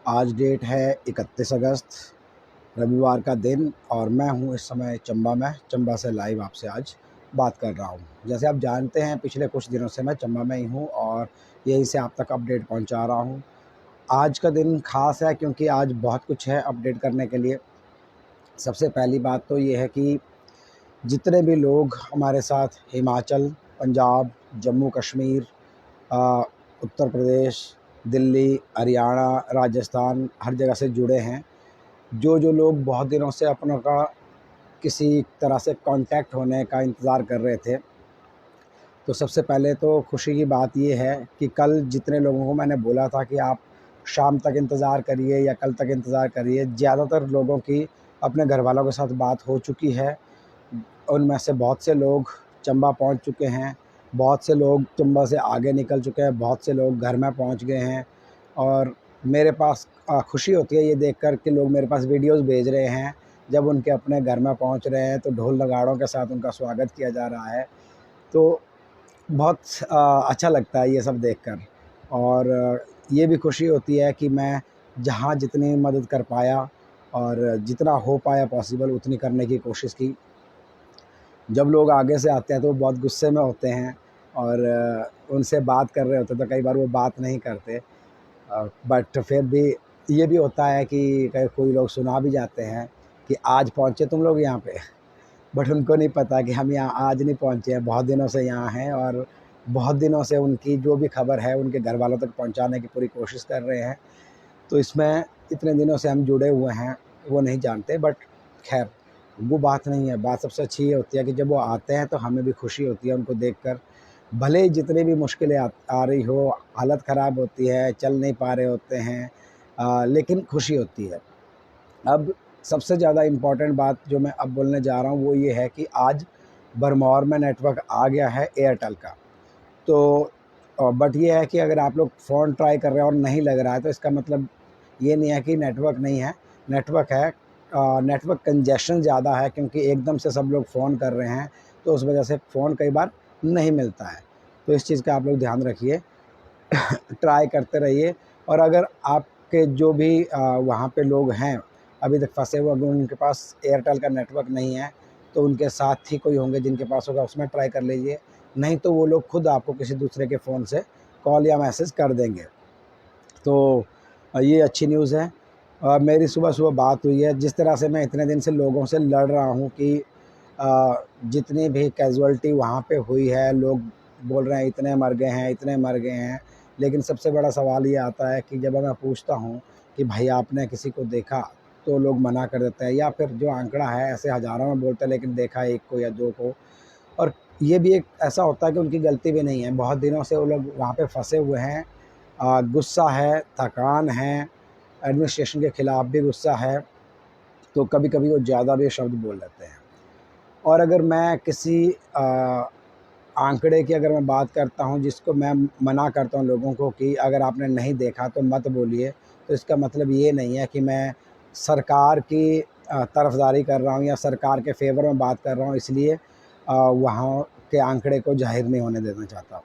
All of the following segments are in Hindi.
आज डेट है 31 अगस्त, रविवार का दिन, और मैं हूँ इस समय चंबा में। चंबा से लाइव आपसे आज बात कर रहा हूँ। जैसे आप जानते हैं, पिछले कुछ दिनों से मैं चंबा में ही हूँ और यहीं से आप तक अपडेट पहुँचा रहा हूँ। आज का दिन ख़ास है क्योंकि आज बहुत कुछ है अपडेट करने के लिए। सबसे पहली बात तो ये है कि जितने भी लोग हमारे साथ हिमाचल, पंजाब, जम्मू कश्मीर, अ, उत्तर प्रदेश, दिल्ली, हरियाणा, राजस्थान, हर जगह से जुड़े हैं, जो लोग बहुत दिनों से अपनों का किसी तरह से कांटेक्ट होने का इंतज़ार कर रहे थे, तो सबसे पहले तो खुशी की बात ये है कि कल जितने लोगों को मैंने बोला था कि आप शाम तक इंतज़ार करिए या कल तक इंतज़ार करिए, ज़्यादातर लोगों की अपने घर वालों के साथ बात हो चुकी है। उनमें से बहुत से लोग चंबा पहुंच चुके हैं, बहुत से लोग चंबा से आगे निकल चुके हैं, बहुत से लोग घर में पहुंच गए हैं। और मेरे पास खुशी होती है ये देखकर कि लोग मेरे पास वीडियोस भेज रहे हैं जब उनके अपने घर में पहुंच रहे हैं, तो ढोल नगाड़ों के साथ उनका स्वागत किया जा रहा है। तो बहुत अच्छा लगता है ये सब देखकर। और ये भी खुशी होती है कि मैं जहाँ जितनी मदद कर पाया और जितना हो पाया पॉसिबल उतनी करने की कोशिश की। जब लोग आगे से आते हैं तो वो बहुत गुस्से में होते हैं और उनसे बात कर रहे होते हैं तो कई बार वो बात नहीं करते। बट फिर भी ये भी होता है कि कई कोई लोग सुना भी जाते हैं कि आज पहुँचे तुम लोग यहाँ पे। बट उनको नहीं पता कि हम यहाँ आज नहीं पहुँचे हैं, बहुत दिनों से यहाँ हैं और बहुत दिनों से उनकी जो भी खबर है उनके घर वालों तक पहुँचाने की पूरी कोशिश कर रहे हैं। तो इसमें इतने दिनों से हम जुड़े हुए हैं, वो नहीं जानते। बट खैर, वो बात नहीं है। बात सबसे अच्छी ये होती है कि जब वो आते हैं तो हमें भी खुशी होती है उनको देखकर। भले ही जितनी भी मुश्किलें आ रही हो, हालत ख़राब होती है, चल नहीं पा रहे होते हैं, लेकिन खुशी होती है। अब सबसे ज़्यादा इम्पॉर्टेंट बात जो मैं अब बोलने जा रहा हूँ वो ये है कि आज भरमौर में नेटवर्क आ गया है एयरटेल का। तो बट ये है कि अगर आप लोग फ़ोन ट्राई कर रहे हैं और नहीं लग रहा है तो इसका मतलब ये नहीं है कि नेटवर्क नहीं है, नेटवर्क है। नेटवर्क कंजेशन ज़्यादा है क्योंकि एकदम से सब लोग फ़ोन कर रहे हैं, तो उस वजह से फ़ोन कई बार नहीं मिलता है। तो इस चीज़ का आप लोग ध्यान रखिए, ट्राई करते रहिए। और अगर आपके जो भी वहाँ पे लोग हैं अभी तक फँसे हुए, अगर उनके पास एयरटेल का नेटवर्क नहीं है तो उनके साथ ही कोई होंगे जिनके पास होगा, उसमें ट्राई कर लीजिए। नहीं तो वो लोग खुद आपको किसी दूसरे के फ़ोन से कॉल या मैसेज कर देंगे। तो ये अच्छी न्यूज़ है। मेरी सुबह-सुबह बात हुई है, जिस तरह से मैं इतने दिन से लोगों से लड़ रहा हूँ कि जितनी भी कैज़ुअल्टी वहाँ पे हुई है, लोग बोल रहे हैं इतने मर गए हैं, इतने मर गए हैं। लेकिन सबसे बड़ा सवाल ये आता है कि जब मैं पूछता हूँ कि भाई आपने किसी को देखा? तो लोग मना कर देते हैं, या फिर जो आंकड़ा है ऐसे हज़ारों में बोलते हैं लेकिन देखा 1 को या 2 को। और ये भी एक ऐसा होता है कि उनकी गलती भी नहीं है, बहुत दिनों से वो लोग वहाँ पे फँसे हुए हैं। गुस्सा है, थकान है, एडमिनिस्ट्रेशन के खिलाफ भी गुस्सा है, तो कभी-कभी वो ज़्यादा भी शब्द बोल देते हैं। और अगर मैं किसी आंकड़े की अगर मैं बात करता हूँ जिसको मैं मना करता हूँ लोगों को कि अगर आपने नहीं देखा तो मत बोलिए, तो इसका मतलब ये नहीं है कि मैं सरकार की तरफ़दारी कर रहा हूँ या सरकार के फ़ेवर में बात कर रहा हूँ, इसलिए वहाँ के आंकड़े को ज़ाहिर नहीं होने देना चाहता।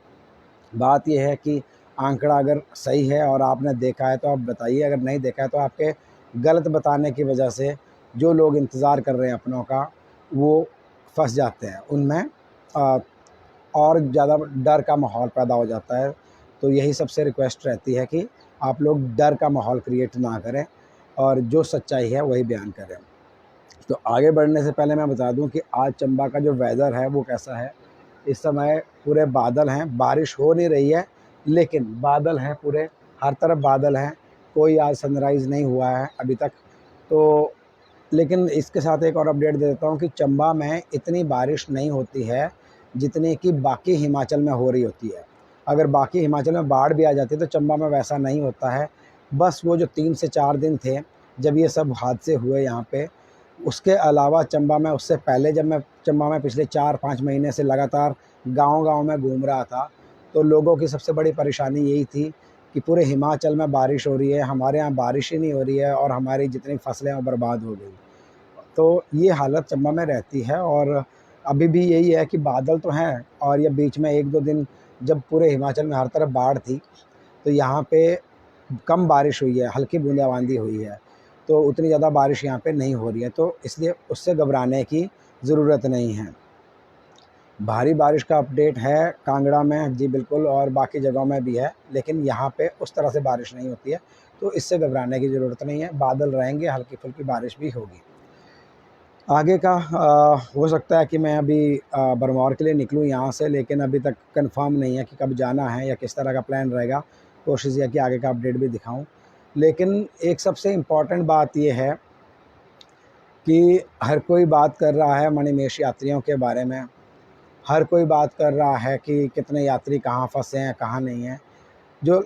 बात ये है कि आंकड़ा अगर सही है और आपने देखा है तो आप बताइए, अगर नहीं देखा है तो आपके गलत बताने की वजह से जो लोग इंतज़ार कर रहे हैं अपनों का, वो फँस जाते हैं। उनमें अ, और ज़्यादा डर का माहौल पैदा हो जाता है। तो यही सबसे रिक्वेस्ट रहती है कि आप लोग डर का माहौल क्रिएट ना करें और जो सच्चाई है वही बयान करें। तो आगे बढ़ने से पहले मैं बता दूं कि आज चंबा का जो वेदर है वो कैसा है। इस समय पूरे बादल हैं, बारिश हो नहीं रही है लेकिन बादल हैं पूरे, हर तरफ बादल हैं। कोई आज सनराइज़ नहीं हुआ है अभी तक। तो लेकिन इसके साथ एक और अपडेट दे देता हूँ कि चंबा में इतनी बारिश नहीं होती है जितनी कि बाकी हिमाचल में हो रही होती है। अगर बाकी हिमाचल में बाढ़ भी आ जाती है तो चंबा में वैसा नहीं होता है। बस वो जो 3 से 4 दिन थे जब ये सब हादसे हुए यहाँ पे, उसके अलावा चंबा में उससे पहले जब मैं चंबा में पिछले 4-5 महीने से लगातार गाँव-गाँव में घूम रहा था, तो लोगों की सबसे बड़ी परेशानी यही थी कि पूरे हिमाचल में बारिश हो रही है, हमारे यहाँ बारिश ही नहीं हो रही है और हमारी जितनी फसलें हैं वो बर्बाद हो गई। तो ये हालत चंबा में रहती है और अभी भी यही है कि बादल तो हैं। और ये बीच में 1-2 दिन जब पूरे हिमाचल में हर तरफ बाढ़ थी, तो यहाँ पे कम बारिश हुई है, हल्की बूंदाबांदी हुई है, तो उतनी ज़्यादा बारिश यहाँ पे नहीं हो रही है, तो इसलिए उससे घबराने की ज़रूरत नहीं है। भारी बारिश का अपडेट है कांगड़ा में जी बिल्कुल, और बाकी जगहों में भी है, लेकिन यहाँ पे उस तरह से बारिश नहीं होती है, तो इससे घबराने की ज़रूरत नहीं है। बादल रहेंगे, हल्की-फुल्की बारिश भी होगी। आगे का हो सकता है कि मैं अभी बरमौर के लिए निकलूँ यहाँ से, लेकिन अभी तक कंफर्म नहीं है कि कब जाना है या किस तरह का प्लान रहेगा। कोशिश है कि आगे का अपडेट भी दिखाऊँ। लेकिन एक सबसे इम्पॉर्टेंट बात ये है कि हर कोई बात कर रहा है मणिमहेश यात्रियों के बारे में। हर कोई बात कर रहा है कि कितने यात्री कहाँ फँसे हैं, कहाँ नहीं हैं। जो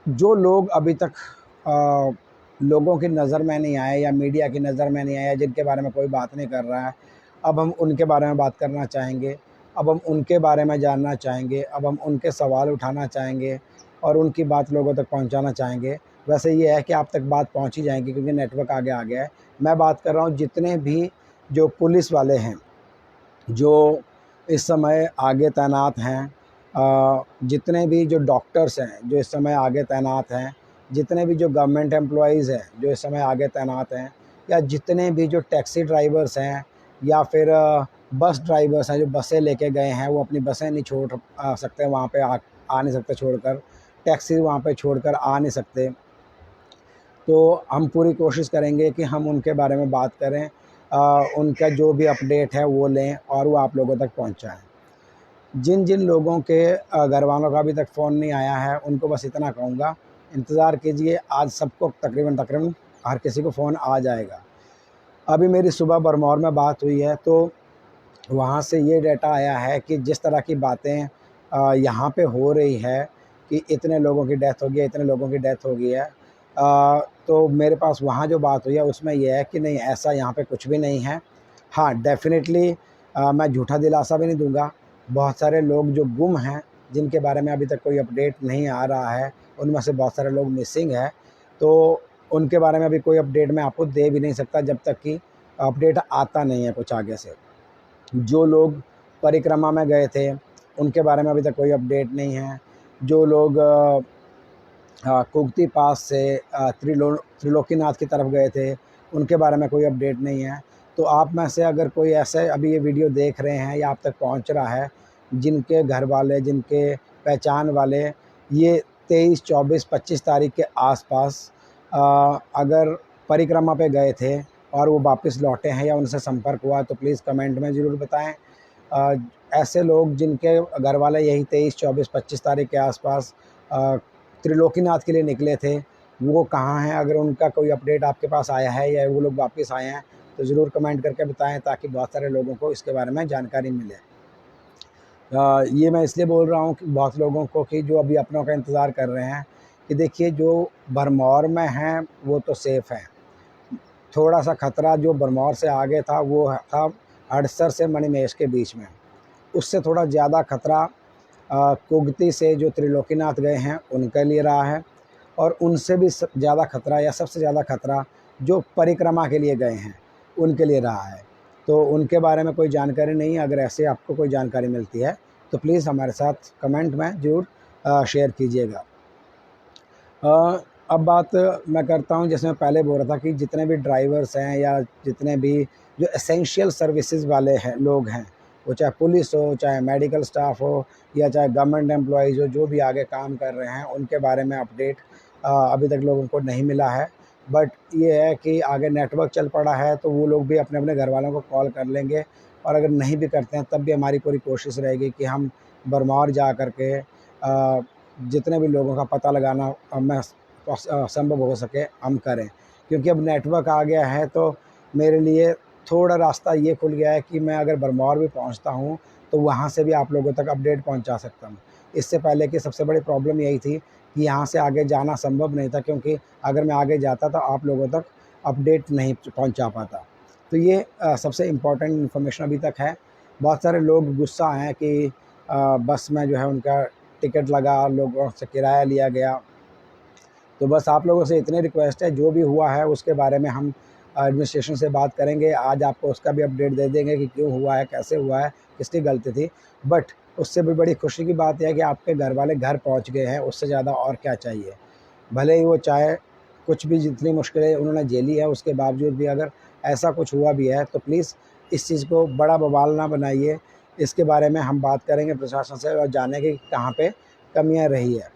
जो लोग अभी तक अ, लोगों की नज़र में नहीं आए या मीडिया की नज़र में नहीं आए, जिनके बारे में कोई बात नहीं कर रहा है, अब हम उनके बारे में बात करना चाहेंगे। अब हम उनके बारे में जानना चाहेंगे, अब हम उनके सवाल उठाना चाहेंगे और उनकी बात लोगों तक पहुंचाना चाहेंगे। वैसे ये है कि आप तक बात पहुंच ही जाएगी, क्योंकि नेटवर्क आगे आ गया है। मैं बात कर रहा हूँ जितने भी जो पुलिस वाले हैं, जो इस समय आगे तैनात हैं, जितने भी जो डॉक्टर्स हैं जो इस समय आगे तैनात हैं, जितने भी जो गवर्नमेंट एम्प्लॉइज़ हैं जो इस समय आगे तैनात हैं, या जितने भी जो टैक्सी ड्राइवर्स हैं या फिर बस ड्राइवर्स हैं जो बसें लेके गए हैं, वो अपनी बसें नहीं छोड़ सकते, वहाँ पे आ नहीं सकते छोड़कर, टैक्सी वहाँ पे छोड़कर आ नहीं सकते। तो हम पूरी कोशिश करेंगे कि हम उनके बारे में बात करें, उनका जो भी अपडेट है वो लें और वो आप लोगों तक पहुँचाएँ। जिन जिन लोगों के घर वालों का अभी तक फ़ोन नहीं आया है, उनको बस इतना कहूँगा, इंतज़ार कीजिए, आज सबको तकरीबन तकरीबन हर किसी को फ़ोन आ जाएगा। अभी मेरी सुबह बरमौर में बात हुई है, तो वहाँ से ये डेटा आया है कि जिस तरह की बातें यहाँ पे हो रही है कि इतने लोगों की डेथ हो गई है, इतने लोगों की डेथ हो गई है, तो मेरे पास वहाँ जो बात हुई है उसमें ये है कि नहीं, ऐसा यहाँ पे कुछ भी नहीं है। हाँ, डेफ़िनेटली मैं झूठा दिलासा भी नहीं दूँगा। बहुत सारे लोग जो गुम हैं, जिनके बारे में अभी तक कोई अपडेट नहीं आ रहा है, उनमें से बहुत सारे लोग मिसिंग हैं, तो उनके बारे में अभी कोई अपडेट मैं आपको दे भी नहीं सकता जब तक कि अपडेट आता नहीं है कुछ आगे से। जो लोग परिक्रमा में गए थे, उनके बारे में अभी तक कोई अपडेट नहीं है। जो लोग कुगती पास से त्रिलोकीनाथ की तरफ गए थे, उनके बारे में कोई अपडेट नहीं है। तो आप में से अगर कोई ऐसे अभी ये वीडियो देख रहे हैं या आप तक पहुंच रहा है, जिनके घर वाले, जिनके पहचान वाले ये 23, 24, 25 तारीख के आसपास अगर परिक्रमा पे गए थे और वो वापस लौटे हैं या उनसे संपर्क हुआ, तो प्लीज़ कमेंट में ज़रूर बताएं। अ, ऐसे लोग जिनके घर वाले यही 23, 24, 25 तारीख के आसपास त्रिलोकीनाथ के लिए निकले थे, वो कहाँ हैं? अगर उनका कोई अपडेट आपके पास आया है या वो लोग वापस आए हैं, तो ज़रूर कमेंट करके बताएं, ताकि बहुत सारे लोगों को इसके बारे में जानकारी मिले। ये मैं इसलिए बोल रहा हूँ कि बहुत लोगों को कि जो अभी अपनों का इंतज़ार कर रहे हैं, कि देखिए जो भरमौर में हैं वो तो सेफ़ हैं। थोड़ा-सा खतरा जो भरमौर से आगे था वो था हडसर से मणिमहेश के बीच में। उससे थोड़ा ज़्यादा खतरा कुगती से जो त्रिलोकीनाथ गए हैं उनके लिए रहा है, और उनसे भी ज़्यादा खतरा या सबसे ज़्यादा खतरा जो परिक्रमा के लिए गए हैं उनके लिए रहा है। तो उनके बारे में कोई जानकारी नहीं है। अगर ऐसे आपको कोई जानकारी मिलती है तो प्लीज़ हमारे साथ कमेंट में ज़रूर शेयर कीजिएगा। अब बात मैं करता हूँ, जैसे मैं पहले बोल रहा था कि जितने भी ड्राइवर्स हैं या जितने भी जो एसेंशियल सर्विसेज वाले हैं लोग हैं, वो चाहे पुलिस हो, चाहे मेडिकल स्टाफ हो या चाहे गवर्नमेंट एम्प्लॉइज़ हो, जो भी आगे काम कर रहे हैं, उनके बारे में अपडेट अभी तक लोगों को नहीं मिला है। बट ये है कि आगे नेटवर्क चल पड़ा है, तो वो लोग भी अपने अपने घर वालों को कॉल कर लेंगे, और अगर नहीं भी करते हैं तब भी हमारी पूरी कोशिश रहेगी कि हम बरमौर जा कर के जितने भी लोगों का पता लगाना मैं संभव हो सके हम करें। क्योंकि अब नेटवर्क आ गया है, तो मेरे लिए थोड़ा रास्ता ये खुल गया है कि मैं अगर बरमौर भी पहुंचता हूं तो वहां से भी आप लोगों तक अपडेट पहुंचा सकता हूं। इससे पहले की सबसे बड़ी प्रॉब्लम यही थी कि यहाँ से आगे जाना संभव नहीं था, क्योंकि अगर मैं आगे जाता तो आप लोगों तक अपडेट नहीं पहुँचा पाता। तो ये सबसे इम्पोर्टेंट इन्फॉर्मेशन अभी तक है। बहुत सारे लोग गुस्सा हैं कि बस में जो है उनका टिकट लगा, लोगों से किराया लिया गया। तो बस आप लोगों से इतनी रिक्वेस्ट है, जो भी हुआ है उसके बारे में हम एडमिनिस्ट्रेशन से बात करेंगे। आज आपको उसका भी अपडेट दे देंगे कि क्यों हुआ है, कैसे हुआ है, किसकी गलती थी। बट उससे भी बड़ी खुशी की बात यह है कि आपके घर वाले घर पहुंच गए हैं, उससे ज़्यादा और क्या चाहिए। भले ही वो चाहे कुछ भी, जितनी मुश्किलें उन्होंने झेली है उसके बावजूद भी अगर ऐसा कुछ हुआ भी है तो प्लीज़ इस चीज़ को बड़ा बवाल ना बनाइए। इसके बारे में हम बात करेंगे प्रशासन से और जानेंगे कि कहाँ पे कमियाँ रही है।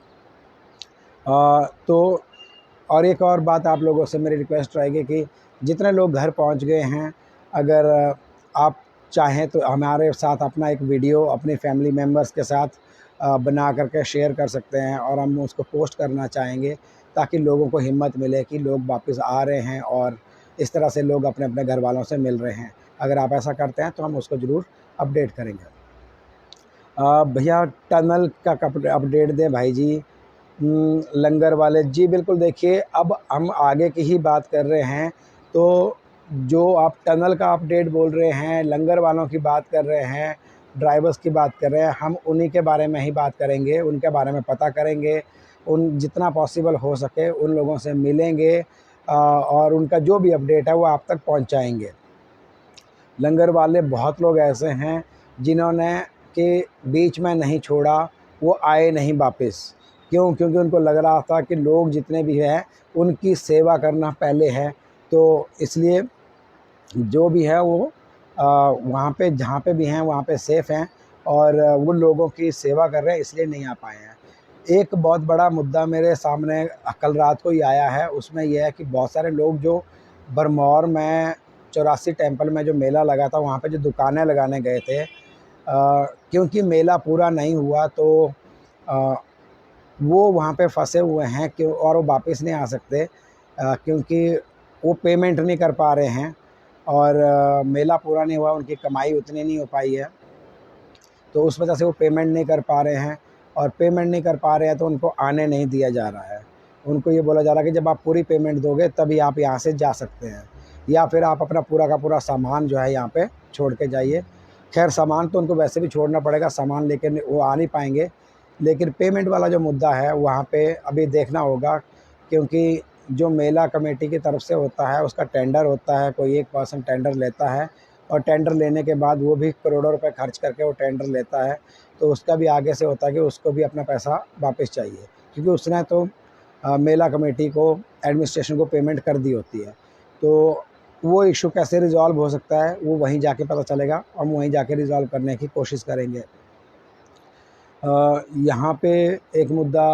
तो और एक और बात आप लोगों से मेरी रिक्वेस्ट रहेगी कि जितने लोग घर पहुंच गए हैं, अगर आप चाहें तो हमारे साथ अपना एक वीडियो अपने फैमिली मेम्बर्स के साथ बना करके शेयर कर सकते हैं और हम उसको पोस्ट करना चाहेंगे ताकि लोगों को हिम्मत मिले कि लोग वापस आ रहे हैं और इस तरह से लोग अपने अपने घर वालों से मिल रहे हैं। अगर आप ऐसा करते हैं तो हम उसको ज़रूर अपडेट करेंगे। भैया टनल का अपडेट दें भाई जी। लंगर वाले जी बिल्कुल, देखिए अब हम आगे की ही बात कर रहे हैं, तो जो आप टनल का अपडेट बोल रहे हैं, लंगर वालों की बात कर रहे हैं, ड्राइवर्स की बात कर रहे हैं, हम उन्हीं के बारे में ही बात करेंगे, उनके बारे में पता करेंगे, उन जितना पॉसिबल हो सके उन लोगों से मिलेंगे और उनका जो भी अपडेट है वो आप तक पहुंचाएंगे। लंगर वाले बहुत लोग ऐसे हैं जिन्होंने के बीच में नहीं छोड़ा, वो आए नहीं वापस। क्यों? क्योंकि उनको लग रहा था कि लोग जितने भी हैं उनकी सेवा करना पहले है, तो इसलिए जो भी है वो वहाँ पे जहाँ पे भी हैं वहाँ पे सेफ़ हैं और वो लोगों की सेवा कर रहे हैं, इसलिए नहीं आ पाए हैं। एक बहुत बड़ा मुद्दा मेरे सामने कल रात को ही आया है, उसमें यह है कि बहुत सारे लोग जो भरमौर में 84 टेम्पल में जो मेला लगा था वहाँ पे जो दुकानें लगाने गए थे, क्योंकि मेला पूरा नहीं हुआ तो अ, वो वहाँ पे फँसे हुए हैं क्यों, और वो वापस नहीं आ सकते क्योंकि वो पेमेंट नहीं कर पा रहे हैं और मेला पूरा नहीं हुआ, उनकी कमाई उतनी नहीं हो पाई है, तो उस वजह से वो पेमेंट नहीं कर पा रहे हैं और पेमेंट नहीं कर पा रहे हैं तो उनको आने नहीं दिया जा रहा है। उनको ये बोला जा रहा है कि जब आप पूरी पेमेंट दोगे तभी आप यहाँ से जा सकते हैं, या फिर आप अपना पूरा का पूरा सामान जो है यहाँ पे छोड़ के जाइए। खैर सामान तो उनको वैसे भी छोड़ना पड़ेगा, सामान लेके वो आ नहीं पाएंगे, लेकिन पेमेंट वाला जो मुद्दा है वहाँ पे अभी देखना होगा, क्योंकि जो मेला कमेटी की तरफ से होता है उसका टेंडर होता है, कोई एक पर्सन टेंडर लेता है और टेंडर लेने के बाद वो भी करोड़ों रुपए खर्च करके वो टेंडर लेता है, तो उसका भी आगे से होता है कि उसको भी अपना पैसा वापस चाहिए, क्योंकि उसने तो मेला कमेटी को, एडमिनिस्ट्रेशन को पेमेंट कर दी होती है। तो वो इशू कैसे रिज़ॉल्व हो सकता है वो वहीं जाके पता चलेगा, हम वहीं जाके रिज़ॉल्व करने की कोशिश करेंगे। यहाँ पे एक मुद्दा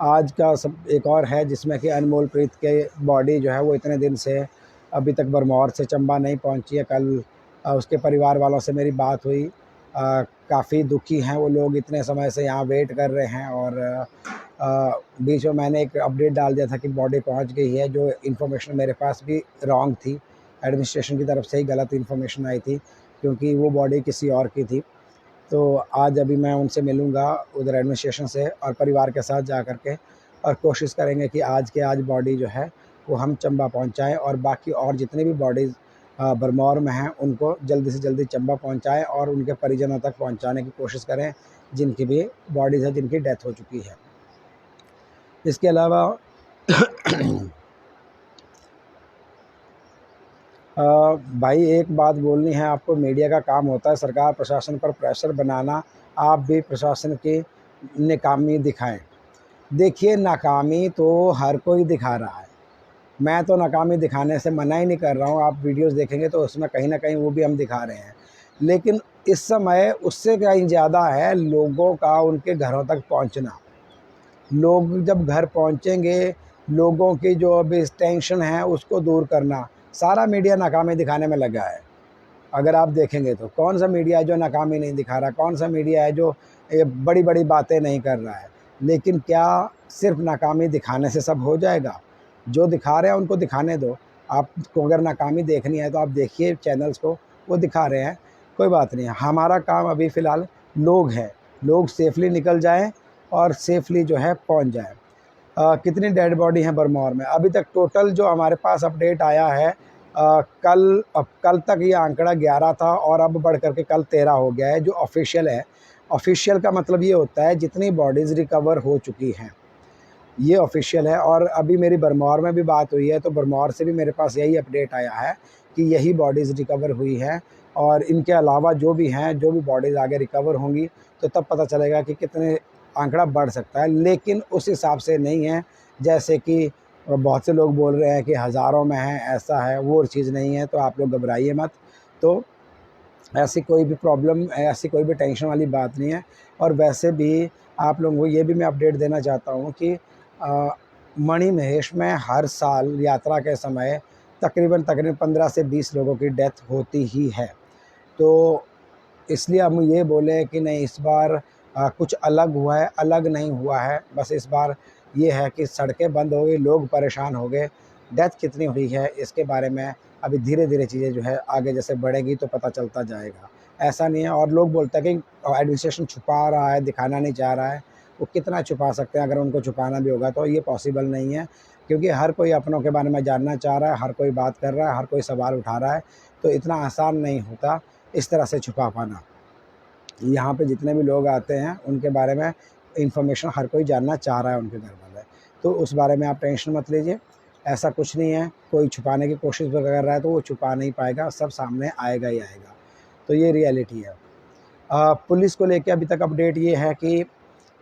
आज का सब एक और है जिसमें कि अनमोल प्रीत के बॉडी जो है वो इतने दिन से अभी तक भरमौर से चंबा नहीं पहुंची है। कल उसके परिवार वालों से मेरी बात हुई, काफ़ी दुखी हैं वो लोग, इतने समय से यहाँ वेट कर रहे हैं और बीच में मैंने एक अपडेट डाल दिया था कि बॉडी पहुंच गई है, जो इन्फॉर्मेशन मेरे पास भी रॉन्ग थी, एडमिनिस्ट्रेशन की तरफ से ही गलत इन्फॉर्मेशन आई थी क्योंकि वो बॉडी किसी और की थी। तो आज अभी मैं उनसे मिलूँगा उधर एडमिनिस्ट्रेशन से और परिवार के साथ जा कर के, और कोशिश करेंगे कि आज के आज बॉडी जो है वो हम चंबा पहुंचाएं और बाकी और जितनी भी बॉडीज़ भरमौर में हैं उनको जल्दी से जल्दी चंबा पहुंचाएं और उनके परिजनों तक पहुंचाने की कोशिश करें जिनकी भी बॉडीज़ है, जिनकी डेथ हो चुकी है। इसके अलावा भाई एक बात बोलनी है आपको, मीडिया का काम होता है सरकार प्रशासन पर प्रेशर बनाना, आप भी प्रशासन की नाकामी दिखाएं। देखिए नाकामी तो हर कोई दिखा रहा है, मैं तो नाकामी दिखाने से मना ही नहीं कर रहा हूँ, आप वीडियोस देखेंगे तो उसमें कहीं ना कहीं वो भी हम दिखा रहे हैं, लेकिन इस समय उससे कहीं ज़्यादा है लोगों का उनके घरों तक पहुँचना। लोग जब घर पहुंचेंगे, लोगों की जो अभी टेंशन है उसको दूर करना, सारा मीडिया नाकामी दिखाने में लगा है। अगर आप देखेंगे तो कौन सा मीडिया है जो नाकामी नहीं दिखा रहा, कौन सा मीडिया है जो ये बड़ी बड़ी बातें नहीं कर रहा है। लेकिन क्या सिर्फ नाकामी दिखाने से सब हो जाएगा? जो दिखा रहे हैं उनको दिखाने दो, आपको अगर नाकामी देखनी है तो आप देखिए चैनल्स को, वो दिखा रहे हैं, कोई बात नहीं है। हमारा काम अभी फ़िलहाल लोग हैं, लोग सेफली निकल जाएँ और सेफली जो है पहुंच जाए। कितनी डेड बॉडी हैं भरमौर में? अभी तक टोटल जो हमारे पास अपडेट आया है, कल तक ये आंकड़ा 11 था और अब बढ़ करके कल 13 हो गया है, जो ऑफिशियल है। ऑफिशियल का मतलब ये होता है जितनी बॉडीज़ रिकवर हो चुकी हैं, ये ऑफिशियल है। और अभी मेरी भरमौर में भी बात हुई है तो भरमौर से भी मेरे पास यही अपडेट आया है कि यही बॉडीज़ रिकवर हुई हैं, और इनके अलावा जो भी हैं, जो भी बॉडीज़ आगे रिकवर होंगी तो तब पता चलेगा कि कितने आंकड़ा बढ़ सकता है, लेकिन उस हिसाब से नहीं है जैसे कि बहुत से लोग बोल रहे हैं कि हज़ारों में है, ऐसा है, वो चीज़ नहीं है, तो आप लोग घबराइए मत। तो ऐसी कोई भी प्रॉब्लम, ऐसी कोई भी टेंशन वाली बात नहीं है। और वैसे भी आप लोगों को ये भी मैं अपडेट देना चाहता हूँ कि मणि महेश में हर साल यात्रा के समय तकरीबन 15 से 20 लोगों की डेथ होती ही है। तो इसलिए हम ये बोले कि नहीं, इस बार कुछ अलग हुआ है, अलग नहीं हुआ है। बस इस बार ये है कि सड़कें बंद हो गई, लोग परेशान हो गए। डेथ कितनी हुई है इसके बारे में अभी धीरे-धीरे चीज़ें जो है आगे जैसे बढ़ेगी तो पता चलता जाएगा। ऐसा नहीं है। और लोग बोलते हैं कि एडमिनिस्ट्रेशन छुपा रहा है, दिखाना नहीं चाह रहा है। वो कितना छुपा सकते हैं? अगर उनको छुपाना भी होगा तो ये पॉसिबल नहीं है, क्योंकि हर कोई अपनों के बारे में जानना चाह रहा है, हर कोई बात कर रहा है, हर कोई सवाल उठा रहा है। तो इतना आसान नहीं होता इस तरह से छुपा पाना। यहाँ पे जितने भी लोग आते हैं उनके बारे में इन्फॉर्मेशन हर कोई जानना चाह रहा है, उनके घर वाले। तो उस बारे में आप टेंशन मत लीजिए, ऐसा कुछ नहीं है। कोई छुपाने की कोशिश भी कर रहा है तो वो छुपा नहीं पाएगा, सब सामने आएगा ही आएगा। तो ये रियलिटी है। पुलिस को लेके अभी तक अपडेट ये है कि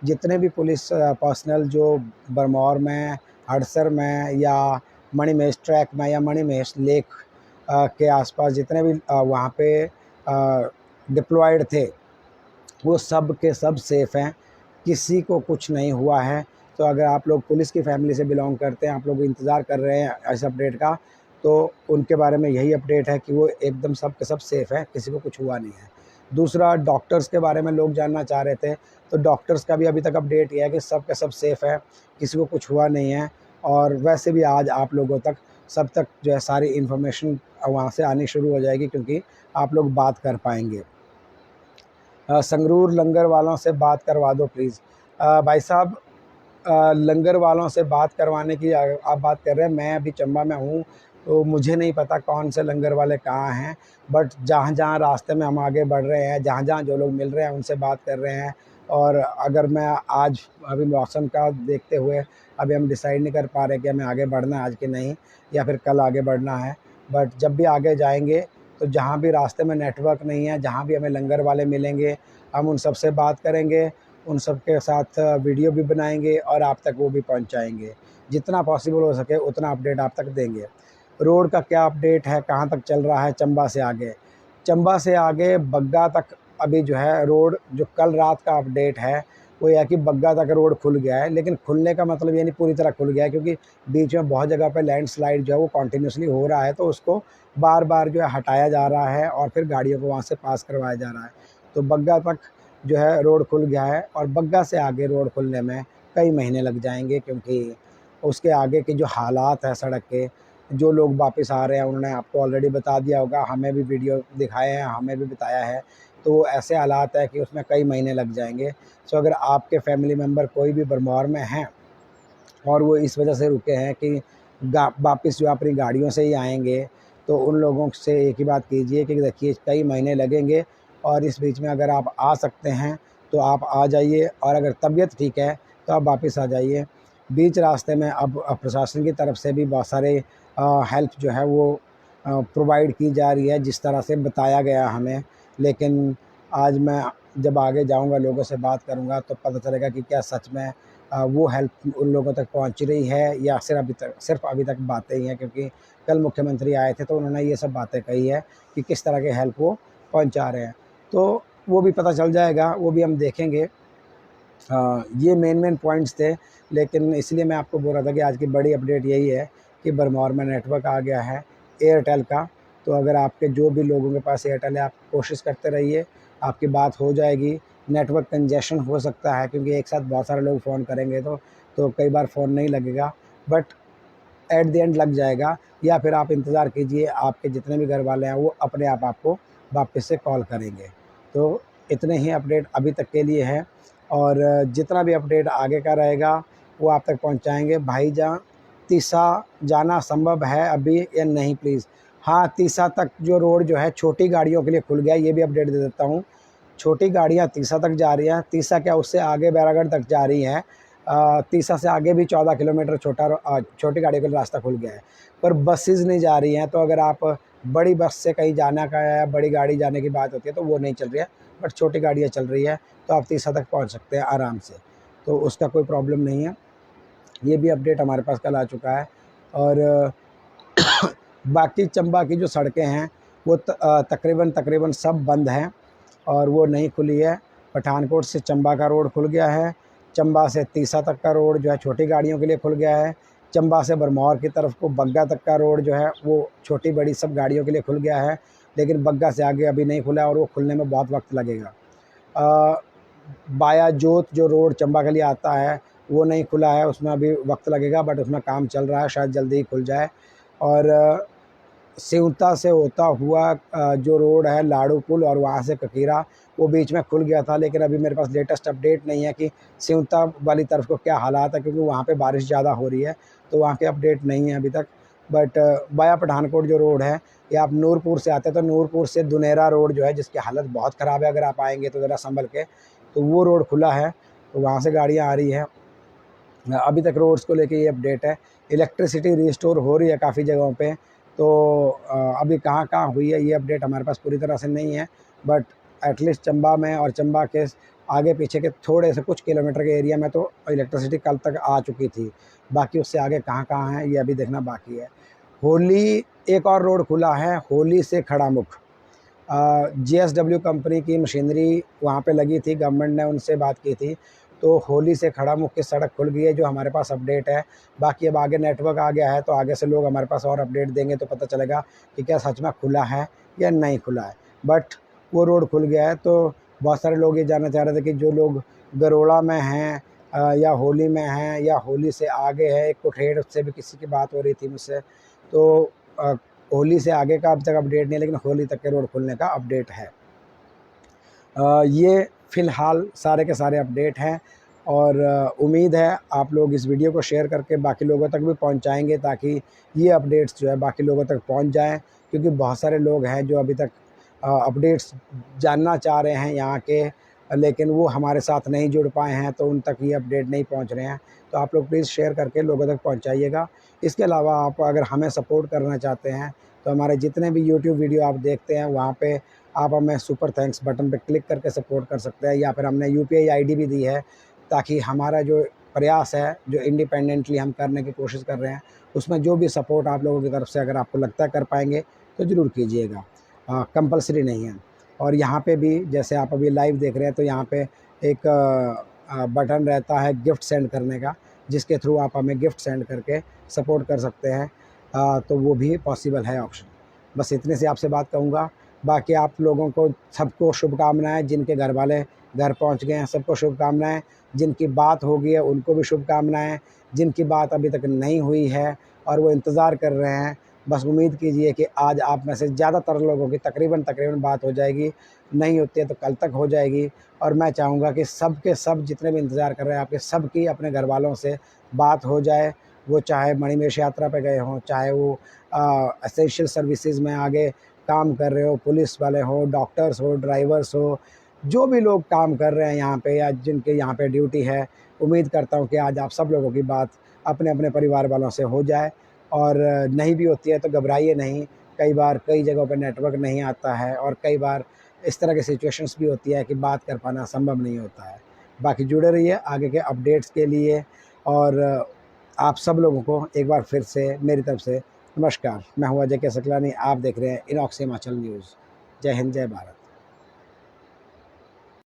जितने भी पुलिस पर्सनल जो बरमौर में, हड़सर में या मणिमहेश ट्रैक में या मणिमहेश लेक के आसपास जितने भी वहाँ पे डिप्लॉयड थे, वो सब के सब सेफ़ हैं, किसी को कुछ नहीं हुआ है। तो अगर आप लोग पुलिस की फैमिली से बिलॉन्ग करते हैं, आप लोग इंतज़ार कर रहे हैं इस अपडेट का, तो उनके बारे में यही अपडेट है कि वो एकदम सब के सब सेफ़ हैं, किसी को कुछ हुआ नहीं है। दूसरा, डॉक्टर्स के बारे में लोग जानना चाह रहे थे, तो डॉक्टर्स का भी अभी तक अपडेट ये है कि सब के सब सेफ़ है, किसी को कुछ हुआ नहीं है। और वैसे भी आज आप लोगों तक सब तक जो है सारी इन्फॉर्मेशन वहाँ से आनी शुरू हो जाएगी, क्योंकि आप लोग बात कर पाएँगे। संगरूर लंगर वालों से बात करवा दो प्लीज़। भाई साहब, लंगर वालों से बात करवाने की आप बात कर रहे हैं, मैं अभी चंबा में हूँ, तो मुझे नहीं पता कौन से लंगर वाले कहाँ हैं। बट जहाँ-जहाँ रास्ते में हम आगे बढ़ रहे हैं, जहाँ-जहाँ जो लोग मिल रहे हैं उनसे बात कर रहे हैं। और अगर मैं आज अभी मौसम का देखते हुए अभी हम डिसाइड नहीं कर पा रहे कि हमें आगे बढ़ना है आज कि नहीं, या फिर कल आगे बढ़ना है। बट जब भी आगे जाएँगे तो जहाँ भी रास्ते में नेटवर्क नहीं है, जहाँ भी हमें लंगर वाले मिलेंगे, हम उन सब से बात करेंगे, उन सब के साथ वीडियो भी बनाएँगे और आप तक वो भी पहुँचाएँगे। जितना पॉसिबल हो सके उतना अपडेट आप तक देंगे। रोड का क्या अपडेट है, कहाँ तक चल रहा है चंबा से आगे? चंबा से आगे बग्गा तक अभी जो है रोड, जो कल रात का अपडेट है, वो ये है कि बग्गा तक रोड खुल गया है। लेकिन खुलने का मतलब ये नहीं पूरी तरह खुल गया है, क्योंकि बीच में बहुत जगह पे लैंडस्लाइड जो है वो कंटिन्यूअसली हो रहा है, तो उसको बार-बार जो है हटाया जा रहा है और फिर गाड़ियों को वहाँ से पास करवाया जा रहा है। तो बग्गा तक जो है रोड खुल गया है, और बग्गा से आगे रोड खुलने में कई महीने लग जाएँगे, क्योंकि उसके आगे के जो हालात हैं सड़क के, जो लोग वापस आ रहे हैं उन्होंने आपको ऑलरेडी बता दिया होगा, हमें भी वीडियो दिखाए हैं, हमें भी बताया है। तो ऐसे हालात है कि उसमें कई महीने लग जाएँगे। सो अगर आपके फैमिली मेंबर कोई भी बरमौर में हैं और वो इस वजह से रुके हैं कि वापस जो अपनी गाड़ियों से ही आएँगे, तो उन लोगों से एक ही बात कीजिए कि देखिए कई महीने लगेंगे, और इस बीच में अगर आप आ सकते हैं तो आप आ जाइए, और अगर तबीयत ठीक है तो आप वापस आ जाइए। बीच रास्ते में अब प्रशासन की तरफ से भी बहुत सारे हेल्प जो है वो प्रोवाइड की जा रही है, जिस तरह से बताया गया हमें। लेकिन आज मैं जब आगे जाऊंगा, लोगों से बात करूंगा, तो पता चलेगा कि क्या सच में वो हेल्प उन लोगों तक पहुंच रही है या सिर्फ अभी तक बातें ही हैं। क्योंकि कल मुख्यमंत्री आए थे तो उन्होंने ये सब बातें कही है कि किस तरह की हेल्प वो पहुंचा रहे हैं। तो वो भी पता चल जाएगा, वो भी हम देखेंगे। ये मेन पॉइंट्स थे, लेकिन इसलिए मैं आपको बोल रहा था कि आज की बड़ी अपडेट यही है कि बरमौर में नेटवर्क आ गया है एयरटेल का। तो अगर आपके जो भी लोगों के पास एयरटेल है, आप कोशिश करते रहिए, आपकी बात हो जाएगी। नेटवर्क कंजेशन हो सकता है, क्योंकि एक साथ बहुत सारे लोग फ़ोन करेंगे तो कई बार फ़ोन नहीं लगेगा, बट एट द एंड लग जाएगा। या फिर आप इंतज़ार कीजिए, आपके जितने भी घर वाले हैं वो अपने आप आपको वापस से कॉल करेंगे। तो इतने ही अपडेट अभी तक के लिए है, और जितना भी अपडेट आगे का रहेगा वो आप तक पहुंचाएंगे। भाईजान, तीसा जाना संभव है अभी या नहीं प्लीज़? हाँ, तीसा तक जो रोड जो है छोटी गाड़ियों के लिए खुल गया है, ये भी अपडेट दे देता हूँ। छोटी गाड़ियाँ तीसा तक जा रही हैं, तीसा क्या उससे आगे बैरागढ़ तक जा रही हैं। तीसा से आगे भी 14 किलोमीटर छोटी गाड़ियों के लिए रास्ता खुल गया है, पर बसेज़ नहीं जा रही हैं। तो अगर आप बड़ी बस से कहीं जाना का या बड़ी गाड़ी जाने की बात होती है तो वो नहीं चल रही है, बट छोटी गाड़ियाँ चल रही है, तो आप तीसा तक पहुंच सकते हैं आराम से। तो उसका कोई प्रॉब्लम नहीं है। ये भी अपडेट हमारे पास कल आ चुका है। और बाकी चंबा की जो सड़कें हैं वो तकरीबन सब बंद हैं और वो नहीं खुली है। पठानकोट से चंबा का रोड खुल गया है, चंबा से तीसा तक का रोड जो है छोटी गाड़ियों के लिए खुल गया है, चंबा से बरमौर की तरफ को बग्गा तक का रोड जो है वो छोटी बड़ी सब गाड़ियों के लिए खुल गया है, लेकिन बग्गा से आगे अभी नहीं खुला है और वो खुलने में बहुत वक्त लगेगा। बाया जोत जो रोड चंबा के लिए आता है वो नहीं खुला है, उसमें अभी वक्त लगेगा, बट उसमें काम चल रहा है, शायद जल्दी ही खुल जाए। और सिवता से होता हुआ जो रोड है लाड़ू पुल और वहाँ से ककीरा, वो बीच में खुल गया था, लेकिन अभी मेरे पास लेटेस्ट अपडेट नहीं है कि सिवता वाली तरफ को क्या हालात है, क्योंकि वहाँ पे बारिश ज़्यादा हो रही है, तो वहाँ के अपडेट नहीं है अभी तक। बट बाया पठानकोट जो रोड है, या आप नूरपुर से आते हैं तो नूरपुर से दुनेरा रोड जो है, जिसकी हालत बहुत ख़राब है, अगर आप आएँगे तो ज़रा संभल के, तो वो रोड खुला है, तो वहाँ से गाड़ियाँ आ रही हैं। अभी तक रोड्स को लेके ये अपडेट है। इलेक्ट्रिसिटी रिस्टोर हो रही है काफ़ी जगहों पे, तो अभी कहाँ-कहाँ हुई है ये अपडेट हमारे पास पूरी तरह से नहीं है, बट एटलीस्ट चंबा में और चंबा के आगे पीछे के थोड़े से कुछ किलोमीटर के एरिया में तो इलेक्ट्रिसिटी कल तक आ चुकी थी। बाकी उससे आगे कहाँ-कहाँ है ये अभी देखना बाकी है। होली एक और रोड खुला है, होली से खड़ामुख। जेएसडब्ल्यू कंपनी की मशीनरी वहाँ पे लगी थी, गवर्नमेंट ने उनसे बात की थी, तो होली से खड़ामुख की सड़क खुल गई है, जो हमारे पास अपडेट है। बाकी अब आगे नेटवर्क आ गया है, तो आगे से लोग हमारे पास और अपडेट देंगे तो पता चलेगा कि क्या सच में खुला है या नहीं खुला है। बट वो रोड खुल गया है, तो बहुत सारे लोग ये जानना चाह रहे थे कि जो लोग गरोड़ा में हैं या होली में हैं या होली से आगे है, एक कुठेड़ से भी किसी की बात हो रही थी मुझसे, तो होली से आगे का अब तक अपडेट नहीं है, लेकिन होली तक के रोड खुलने का अपडेट है। ये फ़िलहाल सारे के सारे अपडेट हैं, और उम्मीद है आप लोग इस वीडियो को शेयर करके बाकी लोगों तक भी पहुंचाएंगे, ताकि ये अपडेट्स जो है बाकी लोगों तक पहुंच जाएं, क्योंकि बहुत सारे लोग हैं जो अभी तक अपडेट्स जानना चाह रहे हैं यहाँ के, लेकिन वो हमारे साथ नहीं जुड़ पाए हैं, तो उन तक ये अपडेट नहीं पहुँच रहे हैं। तो आप लोग प्लीज़ शेयर करके लोगों तक पहुँचाइएगा। इसके अलावा आप अगर हमें सपोर्ट करना चाहते हैं, तो हमारे जितने भी यूट्यूब वीडियो आप देखते हैं वहाँ पे आप हमें सुपर थैंक्स बटन पे क्लिक करके सपोर्ट कर सकते हैं, या फिर हमने यूपीआई आईडी भी दी है, ताकि हमारा जो प्रयास है, जो इंडिपेंडेंटली हम करने की कोशिश कर रहे हैं, उसमें जो भी सपोर्ट आप लोगों की तरफ से अगर आपको लगता है कर पाएंगे तो ज़रूर कीजिएगा, कंपलसरी नहीं है। और यहाँ पे भी जैसे आप अभी लाइव देख रहे हैं, तो यहाँ पे एक बटन रहता है गिफ्ट सेंड करने का, जिसके थ्रू आप हमें गिफ्ट सेंड करके सपोर्ट कर सकते हैं, तो वो भी पॉसिबल है ऑप्शन। बस इतने से आपसे बात कहूँगा। बाकी आप लोगों को सबको शुभकामनाएँ, जिनके घर वाले घर पहुँच गए हैं सबको शुभकामनाएँ, जिनकी बात हो गई है उनको भी शुभकामनाएँ, जिनकी बात अभी तक नहीं हुई है और वो इंतज़ार कर रहे हैं, बस उम्मीद कीजिए कि आज आप में से ज़्यादातर लोगों की तकरीबन बात हो जाएगी, नहीं होती है तो कल तक हो जाएगी। और मैं चाहूँगा कि सब के सब जितने भी इंतज़ार कर रहे हैं, आपके सब की अपने घर वालों से बात हो जाए, वो चाहे मणिमहेश यात्रा पे गए हों, चाहे वो एसेंशियल सर्विसेज में आगे काम कर रहे हो, पुलिस वाले हो, डॉक्टर्स हो, ड्राइवर्स हो, जो भी लोग काम कर रहे हैं यहाँ पे या जिनके यहाँ पे ड्यूटी है, उम्मीद करता हूँ कि आज आप सब लोगों की बात अपने अपने परिवार वालों से हो जाए। और नहीं भी होती है तो घबराइए नहीं, कई बार कई जगहों पे नेटवर्क नहीं आता है, और कई बार इस तरह की सिचुएशंस भी होती है कि बात कर पाना संभव नहीं होता है। बाकी जुड़े रहिए आगे के अपडेट्स के लिए, और आप सब लोगों को एक बार फिर से मेरी तरफ से नमस्कार। मैं हूँ अजय के सकलानी, आप देख रहे हैं इनॉक्स हिमाचल न्यूज़। जय हिंद, जय भारत।